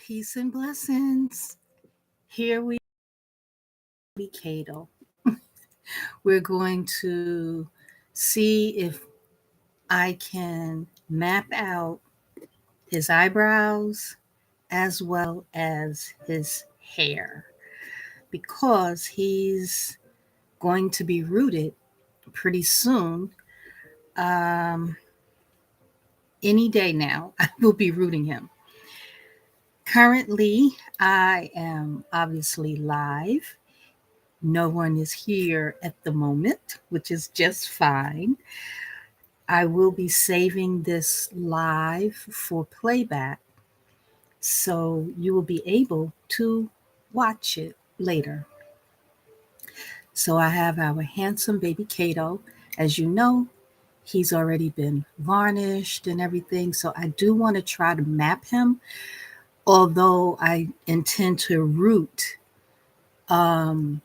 Peace and blessings. Here we be Kato. We're going to see if I can map out his eyebrows as well as his hair because he's going to be rooted pretty soon. Um, any day now, I will be rooting him. Currently, I am obviously live. No one is here at the moment, which is just fine. I will be saving this live for playback, so you will be able to watch it later. So I have our handsome baby Kato. As you know, he's already been varnished and everything. So I do want to try to map him, although I intend to root um,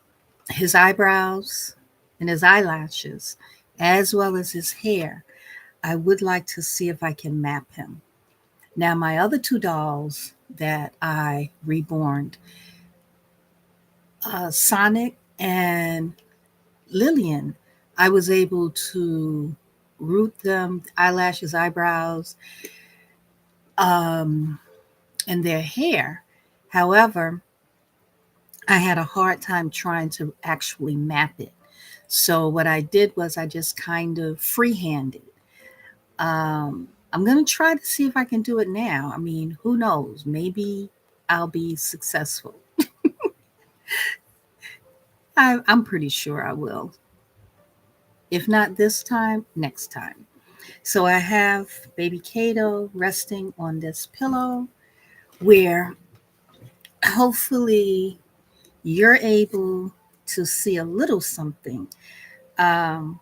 his eyebrows and his eyelashes, as well as his hair. I would like to see if I can map him. Now, my other two dolls that I reborn, Sonic and Lillian, I was able to root them, eyelashes, eyebrows, um, and their hair. However, I had a hard time trying to actually map it. So what I did was I just kind of freehanded. I'm going to try to see if I can do it now. I mean, who knows? Maybe I'll be successful. I'm pretty sure I will. If not this time, next time. So I have baby Kato resting on this pillow where hopefully you're able to see a little something. Um,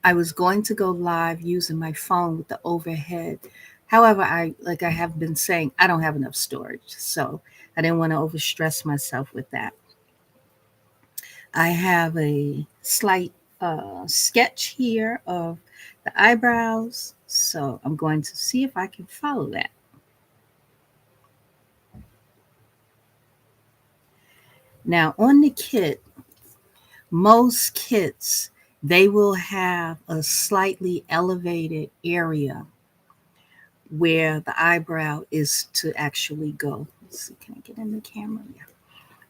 I was going to go live using my phone with the overhead. However, I have been saying, I don't have enough storage, so I didn't want to overstress myself with that. I have a slight sketch here of the eyebrows, so I'm going to see if I can follow that. Now, on the kit, most kits they will have a slightly elevated area where the eyebrow is to actually go. Let's see, can I get in the camera? Yeah.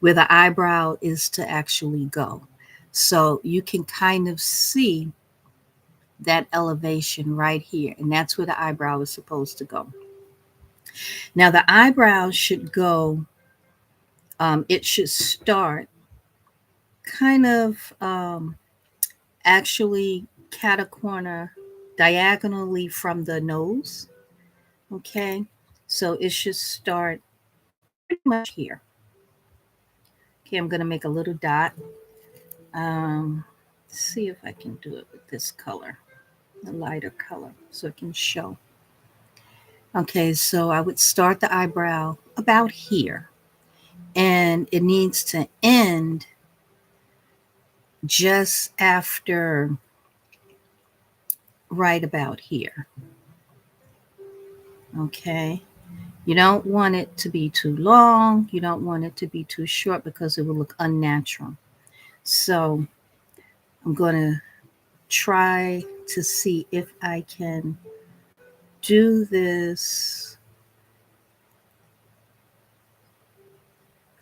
Where the eyebrow is to actually go. So you can kind of see that elevation right here. And that's where the eyebrow is supposed to go. Now, the eyebrow should go, it should start kind of actually cat a corner diagonally from the nose. Okay. So it should start pretty much here. Okay, I'm going to make a little dot. Um, see if I can do it with this color, the lighter color, so it can show. Okay, so I would start the eyebrow about here, and it needs to end just after right about here. Okay, you don't want it to be too long, you don't want it to be too short because it will look unnatural. So I'm going to try to see if I can do this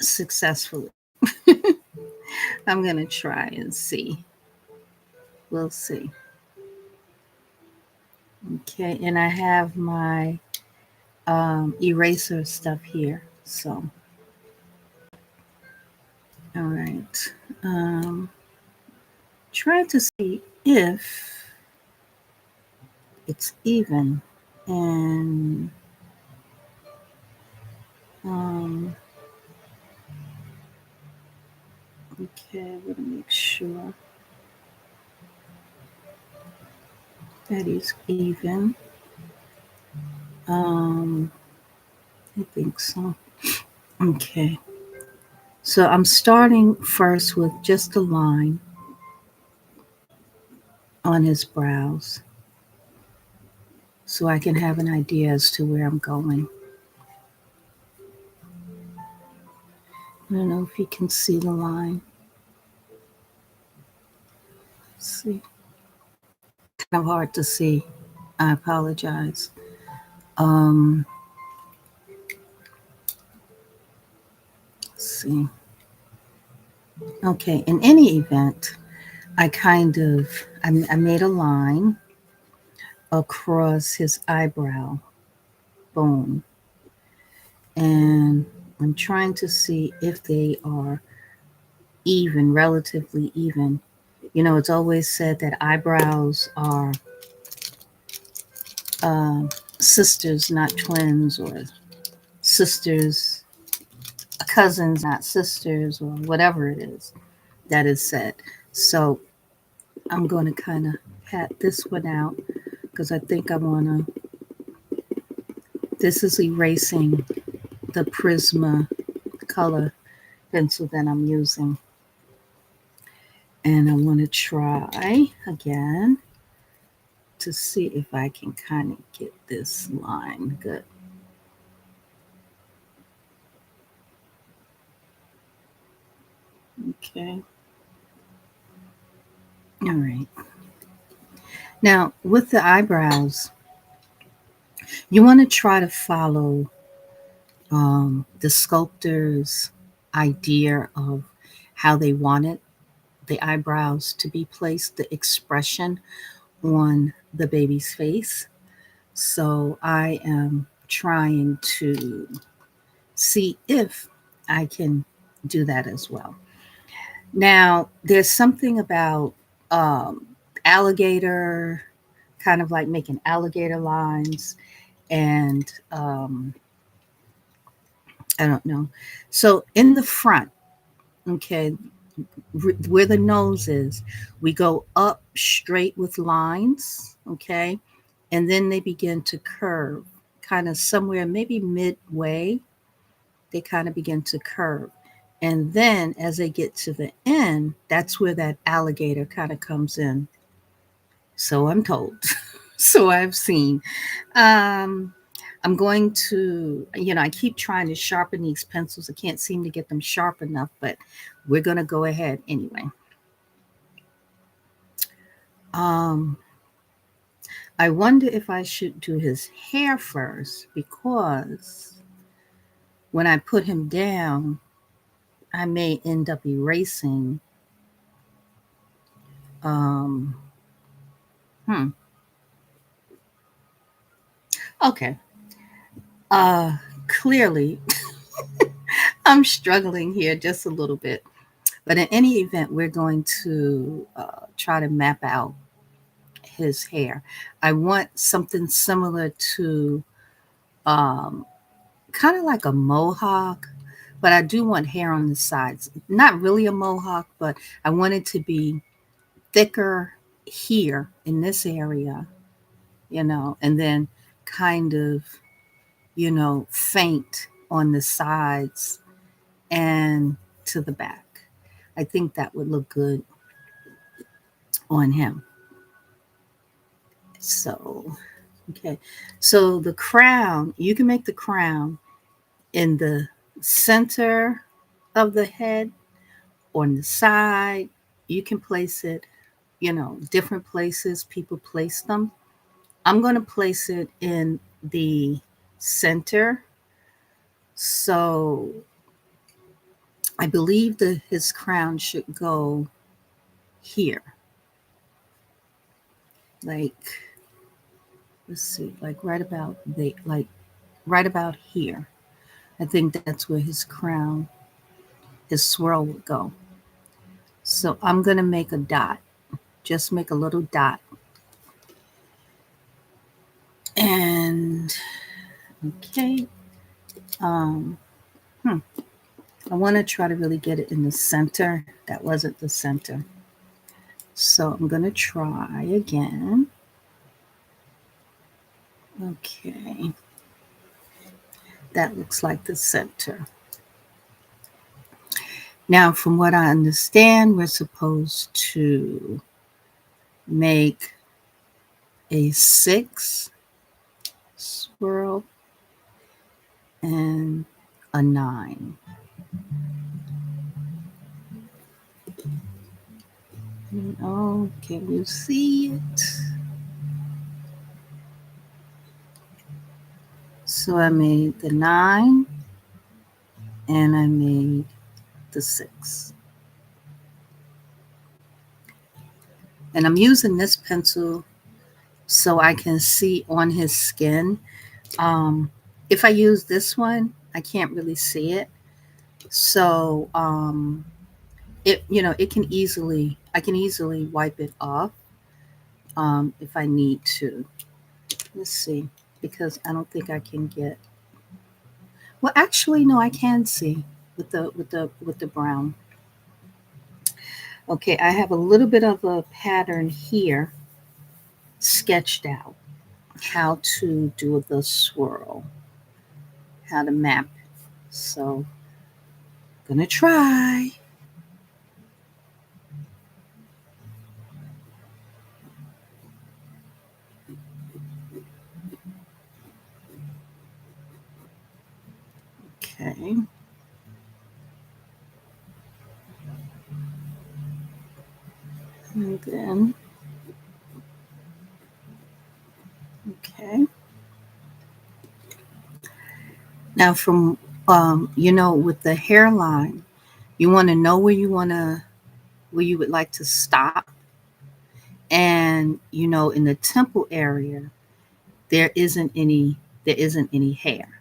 successfully. I'm going to try and see. We'll see. Okay, and I have my eraser stuff here. So, all right. Try to see if it's even. And um, okay, I want to make sure that is even. Um, I think so. Okay. So I'm starting first with just a line on his brows so I can have an idea as to where I'm going. I don't know if you can see the line. Let's see. Kind of hard to see. I apologize. Um, let's see. Okay, in any event, I made a line across his eyebrow bone, and I'm trying to see if they are even, relatively even. You know, it's always said that eyebrows are uh, sisters, not twins, or sisters, cousins, not sisters, or whatever it is that is said. So I'm going to kind of pat this one out because I think I want to. This is erasing the Prisma color pencil that I'm using. And I want to try again to see if I can kind of get this line good. Okay. All right. Now, with the eyebrows, you want to try to follow the sculptor's idea of how they wanted the eyebrows to be placed, the expression on the baby's face. So I am trying to see if I can do that as well. Now, there's something about um, alligator, kind of like making alligator lines, and I don't know. So in the front, okay, where the nose is, we go up straight with lines, okay, and then they begin to curve, kind of somewhere, maybe midway, they kind of begin to curve. And then as they get to the end, that's where that alligator kind of comes in. So I'm told. So I've seen. Um, I'm going to, I keep trying to sharpen these pencils. I can't seem to get them sharp enough, but we're going to go ahead anyway. Um, I wonder if I should do his hair first because when I put him down, I may end up erasing. Um, hmm. Okay. Clearly, I'm struggling here just a little bit. But in any event, we're going to try to map out his hair. I want something similar to um, kind of like a mohawk, but I do want hair on the sides. Not really a mohawk, but I want it to be thicker here in this area, and then kind of, faint on the sides and to the back. I think that would look good on him. So, okay. So the crown, you can make the crown in the center of the head, on the side. You can place it, different places people place them. I'm going to place it in the center. So I believe that his crown should go here. Like, let's see, like right about here. I think that's where his crown, his swirl would go. So I'm going to make a dot, just make a little dot. And okay, um, hmm, I want to try to really get it in the center. That wasn't the center. So I'm going to try again. Okay, that looks like the center. Now, from what I understand, we're supposed to make a 6 swirl and a 9. Oh, can you see it? So I made the 9 and I made the 6. And I'm using this pencil so I can see on his skin. Um, if I use this one, I can't really see it. So it can easily I can easily wipe it off if I need to. Let's see, because I don't think I can get. Well, actually, no, I can see with the brown. Okay, I have a little bit of a pattern here sketched out. How to do the swirl, how to map. So, gonna try. Okay, and then okay. Now, from with the hairline, you want to know where you would like to stop, and in the temple area, there isn't any there isn't any hair,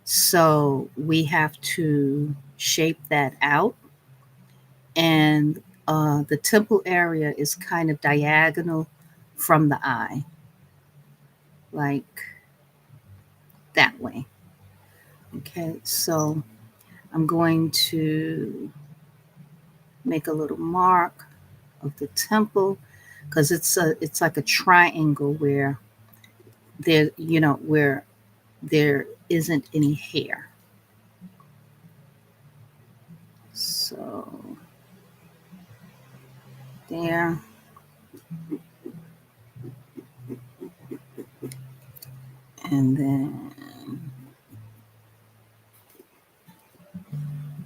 so we have to shape that out, and the temple area is kind of diagonal from the eye, like that way. Okay, so I'm going to make a little mark of the temple because it's like a triangle where there isn't any hair. So there, and then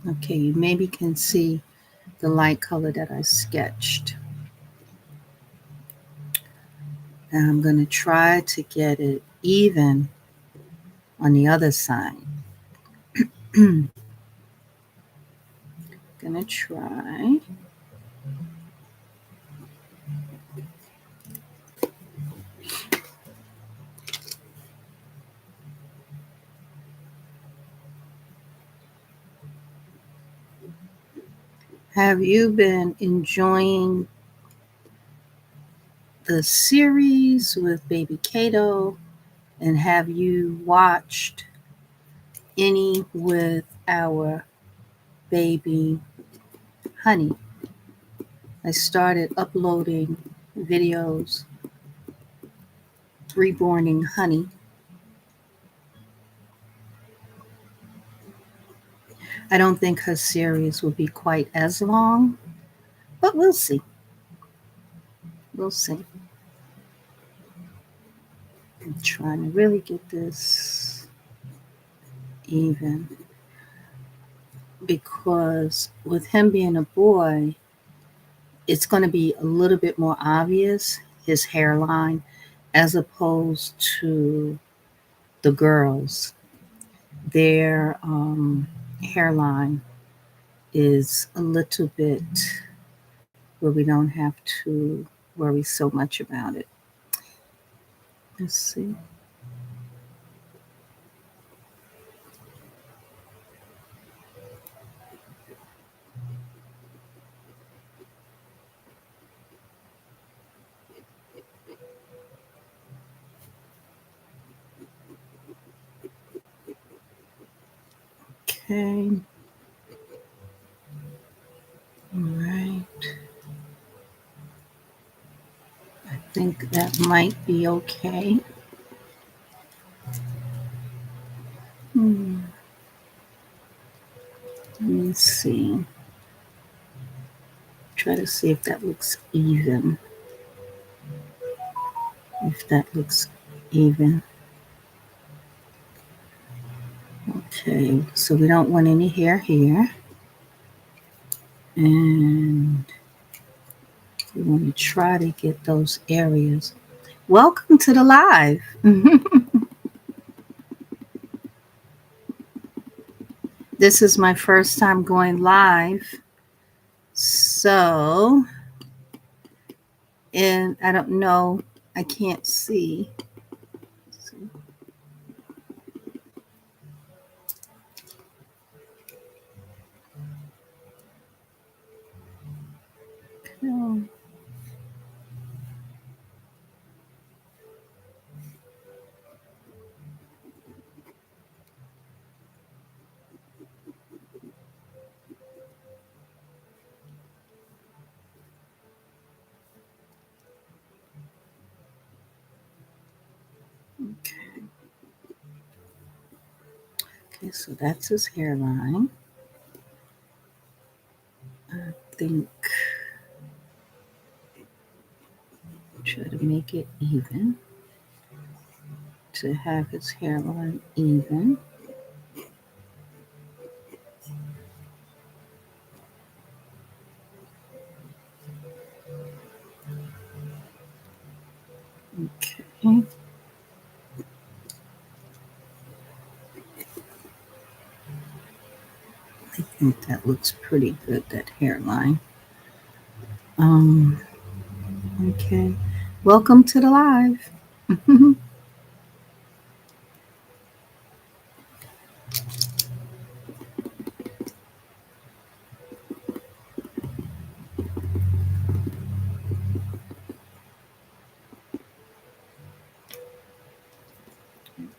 okay, you maybe can see the light color that I sketched. And I'm going to try to get it even on the other side. Gonna try. Have you been enjoying the series with baby Kato? And have you watched any with our baby Honey? I started uploading videos reborning Honey. I don't think her series will be quite as long, but we'll see. We'll see. I'm trying to really get this even because with him being a boy, it's going to be a little bit more obvious, his hairline, as opposed to the girls. Their hairline is a little bit where we don't have to worry so much about it. Let's see. Okay. All right. I think that might be okay. Hmm. Let me see. Try to see if that looks even. If that looks even. Okay, so we don't want any hair here. And and try to get those areas. Welcome to the live. This is my first time going live. So, and I don't know, I can't see. Oh, okay, so that's his hairline. I think try to make it even to have his hairline even. Okay. I think that looks pretty good, that hairline. Um, okay. Welcome to the live.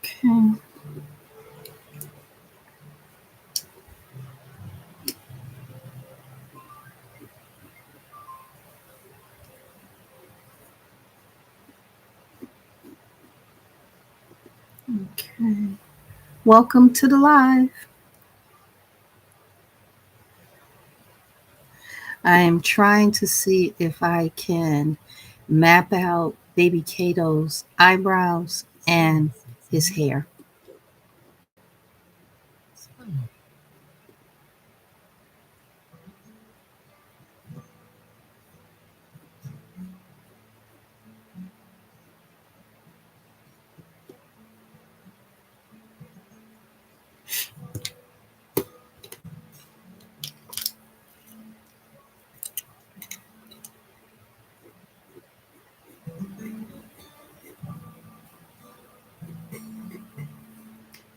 Okay. Okay. Welcome to the live. I am trying to see if I can map out baby Kato's eyebrows and his hair.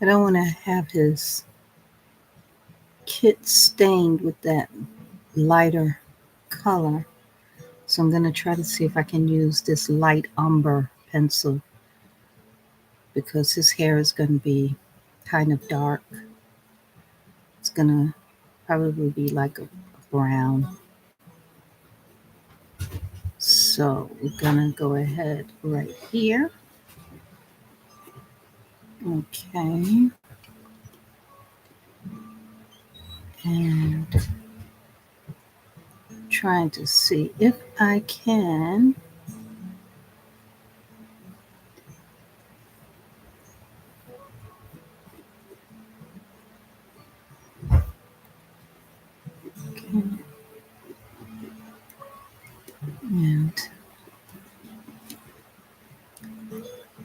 I don't want to have his kit stained with that lighter color. So I'm going to try to see if I can use this light umber pencil because his hair is going to be kind of dark. It's going to probably be like a brown. So we're going to go ahead right here. Okay. And trying to see if I can and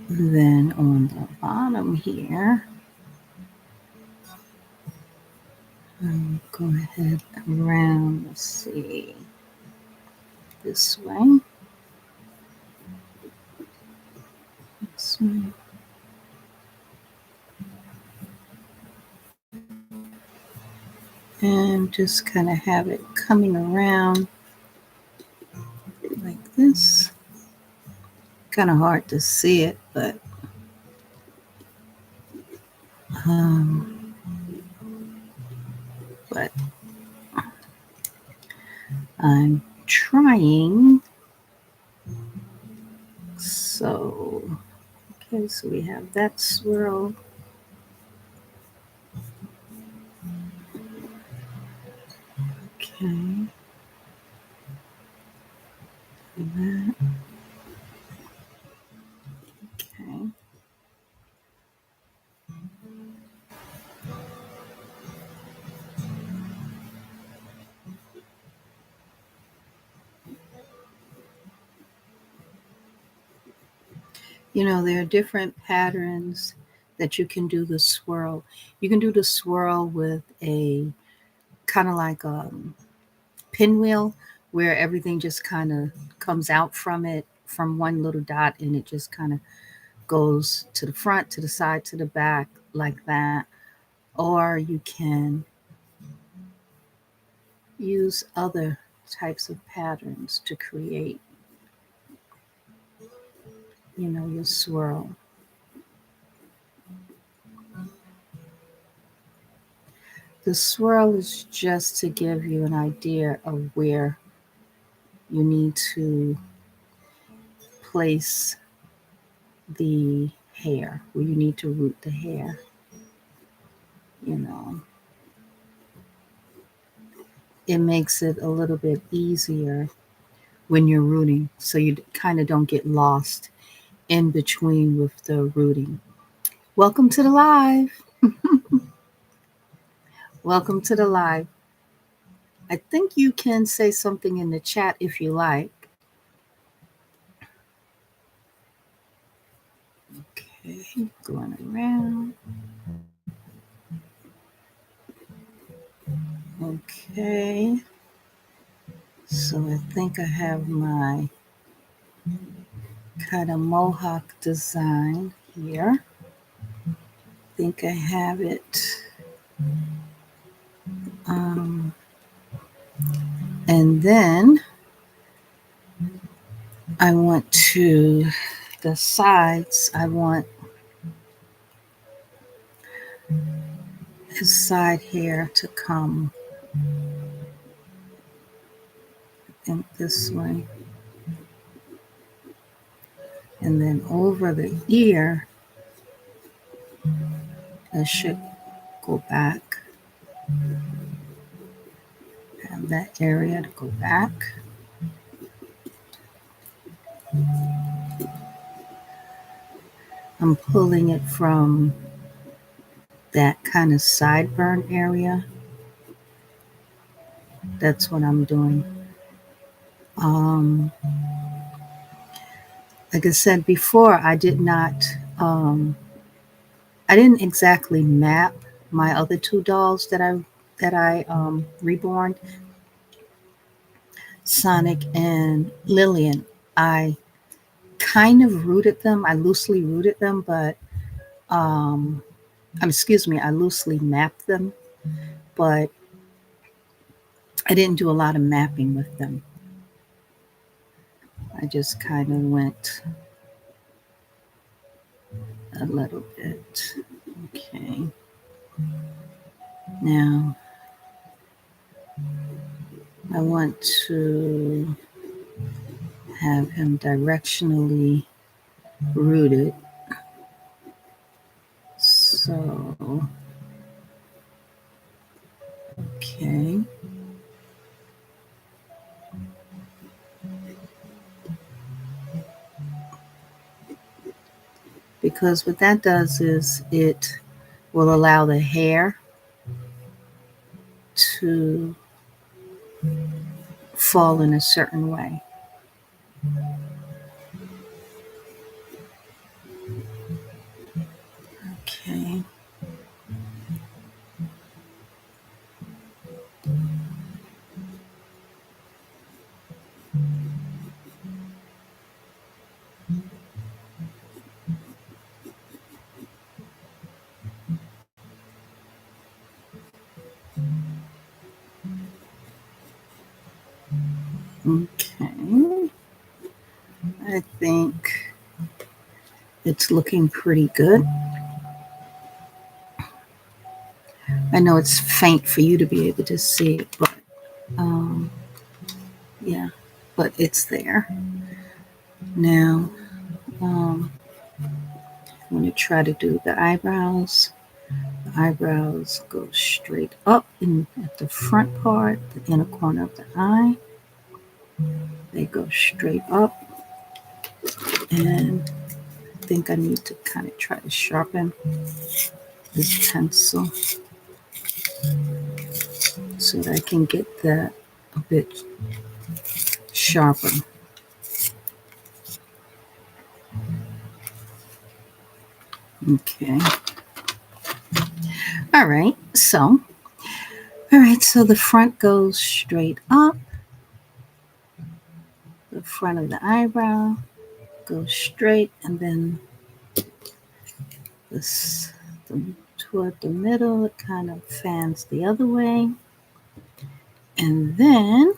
then on the bottom here, I'll go ahead around, let's see, this way, this way. And just kind of have it coming around like this. Kind of hard to see it, but um, but I'm trying. So, okay, so we have that swirl. Okay. That. Okay. There are different patterns that you can do the swirl. You can do the swirl with a kind of like a pinwheel where everything just kind of comes out from it from one little dot and it just kind of goes to the front, to the side, to the back like that. Or you can use other types of patterns to create, your swirl. The swirl is just to give you an idea of where you need to place the hair, where you need to root the hair, you know. It makes it a little bit easier when you're rooting so you kind of don't get lost in between with the rooting. Welcome to the live. Welcome to the live. I think you can say something in the chat if you like. Okay, going around. Okay, so I think I have my kind of mohawk design here. I think I have it. Um, and then I want to, the sides, I want his side hair to come, I think this way. And then over the ear, it should go back. Have that area to go back. I'm pulling it from that kind of sideburn area. That's what I'm doing. Um, like I said before, I didn't exactly map my other two dolls that I reborn, Sonic and Lillian. I kind of rooted them. I loosely rooted them, but excuse me, I loosely mapped them, but I didn't do a lot of mapping with them. I just kind of went a little bit. Okay. Now, I want to have him directionally rooted. So, okay. Because what that does is it will allow the hair to fall in a certain way. Okay. Okay. I think it's looking pretty good. I know it's faint for you to be able to see it, but yeah, but it's there. Now, I'm going to try to do the eyebrows. The eyebrows go straight up at the front part, the inner corner of the eye. They go straight up. And I think I need to kind of try to sharpen this pencil so that I can get that a bit sharper. Okay. All right. So the front goes straight up. The front of the eyebrow goes straight, and then this the, toward the middle, it kind of fans the other way, and then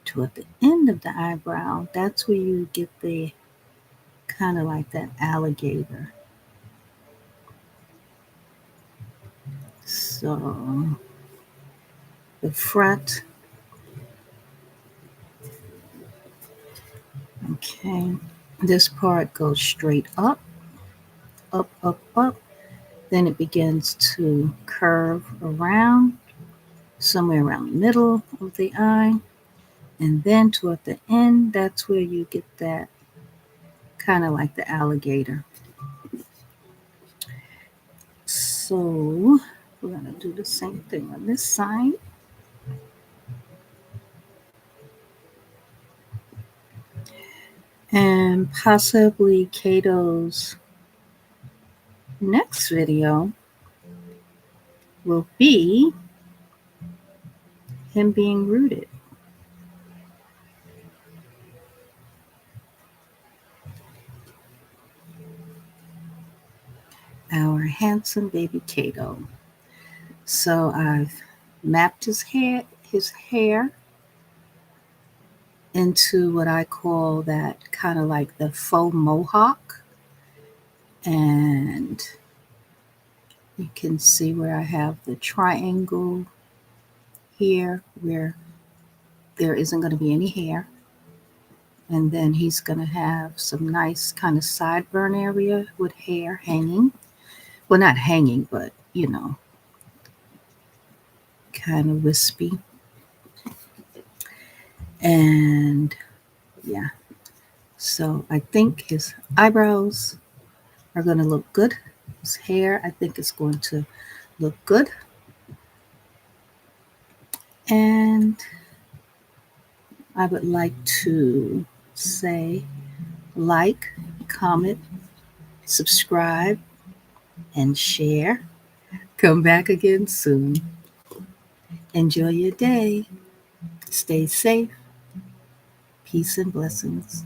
toward the end of the eyebrow, that's where you get the kind of like that alligator. So the front, okay, this part goes straight up, up, up, up. Then it begins to curve around somewhere around the middle of the eye. And then toward the end, that's where you get that kind of like the alligator. So we're going to do the same thing on this side. And possibly Kato's next video will be him being rooted. Our handsome baby Kato. So I've mapped his hair into what I call that kind of like the faux mohawk. And you can see where I have the triangle here where there isn't going to be any hair. And then he's going to have some nice kind of sideburn area with hair hanging. Well, not hanging, but kind of wispy. And yeah, so I think his eyebrows are going to look good. His hair, I think, is going to look good. And I would like to say like, comment, subscribe, and share. Come back again soon. Enjoy your day. Stay safe. Peace and blessings.